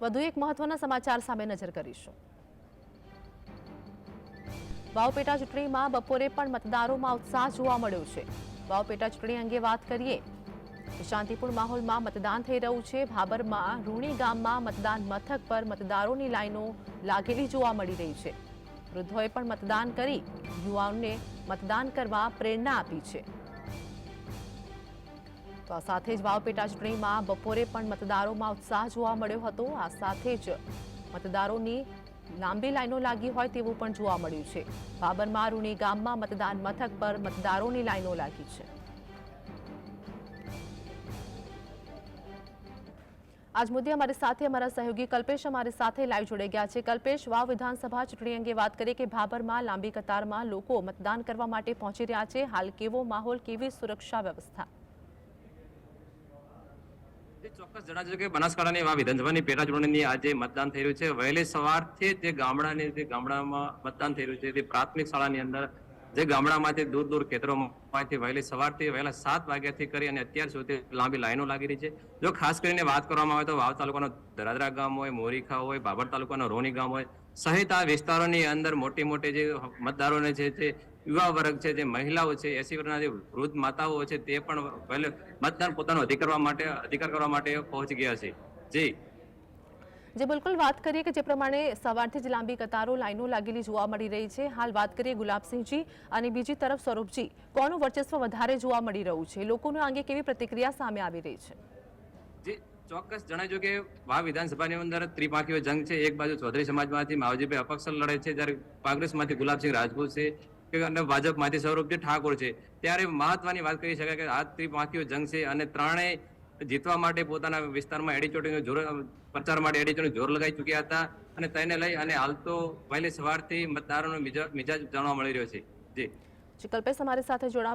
વધુ એક મહત્વના સમાચાર સામે નજર કરીશું। વાવ પેટા ચૂંટણીમાં બપોરે પણ મતદારોમાં ઉત્સાહ જોવા મળ્યો છે। વાવ પેટા ચૂંટણી અંગે વાત કરીએ તો શાંતિપૂર્ણ માહોલમાં મતદાન થઈ રહ્યું છે। ભાબરમાં રૂણી ગામમાં મતદાન મથક પર મતદારોની લાઈનો લાગેલી જોવા મળી રહી છે। વૃદ્ધોએ પણ મતદાન કરી યુવાનોને મતદાન કરવા પ્રેરણા આપી છે। તો આ સાથે જ વાવ પેટા ચૂંટણીમાં બપોરે પણ મતદારોમાં ઉત્સાહ જોવા મળ્યો હતો। આ સાથે જ મતદારોની લાંબી લાઈનો લાગી હોય તેવું પણ જોવા મળ્યું છે। ભાબરમાં રૂણી ગામમાં મતદાન મથક પર મતદારોની લાઈનો લાગી છે। આજ મુદ્દે हमारे साथ हमारा सहयोगी कल्पेश हमारे साथ लाइव जुड़े गया है। कल्पेश, वाव विधानसभा चूंटणी अंगे बात करें कि भाबરમાં લાંબી કતારમાં લોકો મતદાન કરવા માટે પહોંચી રહ્યા છે। હાલ કેવો માહોલ, કેવી સુરક્ષા વ્યવસ્થા? ચોક્કસ જણાવજો કે બનાસકાંઠાની વાવ વિધાનસભાની પેટા ચૂંટણીની આજે મતદાન થઈ રહ્યું છે। વહેલી સવારથી જે ગામડામાં મતદાન થઈ રહ્યું છે તે પ્રાથમિક શાળાની અંદર જે ગામડામાંથી દૂર દૂર ખેતરોમાંથી વહેલી સવારથી વહેલા 7 વાગ્યાથી કરી અને અત્યાર સુધી લાંબી લાઈનો લાગી રહી છે। જો ખાસ કરીને વાત કરવામાં આવે તો વાવ તાલુકાનો ધરાદરા ગામ હોય, મોરીખા હોય, બાબર તાલુકાનો રોની ગામ હોય સહિત આ વિસ્તારોની અંદર મોટી મોટી જે મતદારોને છે તે યુવા વર્ગ છે, જે મહિલાઓ છે, 80 વર્ષના જે વૃદ્ધ માતાઓ છે તે પણ વહેલે મતદાન પોતાનો અધિકાર કરવા માટે પહોંચી ગયા છે। જી જે બિલકુલ વાત કરીએ કે જે પ્રમાણે સવારથી જ લાંબી કતારો લાઈનો લાગેલી જોવા મળી રહી છે। હાલ વાત કરીએ ગુલાબસિંહજી અને બીજી તરફ સ્વરૂપજી, કોનું વર્ચસ્વ વધારે જોવા મળી રહ્યું છે? લોકોના અંગે કેવી પ્રતિક્રિયા સામે આવી રહી છે? જી ચોક્કસ જણાવજો કે વાવ વિધાનસભાની અંદર ત્રિપાંખીય જંગ છે। એક બાજુ ચૌધરી સમાજમાંથી માવજીભાઈ અપક્ષ લડે છે, જ્યારે કોંગ્રેસમાંથી ગુલાબસિંહ રાજપૂત છે અને ભાજપમાંથી સ્વરૂપજી ઠાકોર છે। ત્યારે મહત્વની વાત કરી શકાય કે આ ત્રિપાંખીય જંગ છે અને ત્રણેય જીતવા માટે પોતાના વિસ્તારમાં એડીચોટીનો જોર પ્રચાર માટે એડીચોટીનો જોર લગાવી ચૂક્યા હતા અને તેને લઈ અને હાલ તો વહેલી સવારથી મતદારોનો મિજાજ જાણવા મળી રહ્યો છે। જી કલ્પેશ, हमारे साथ जोड़ा।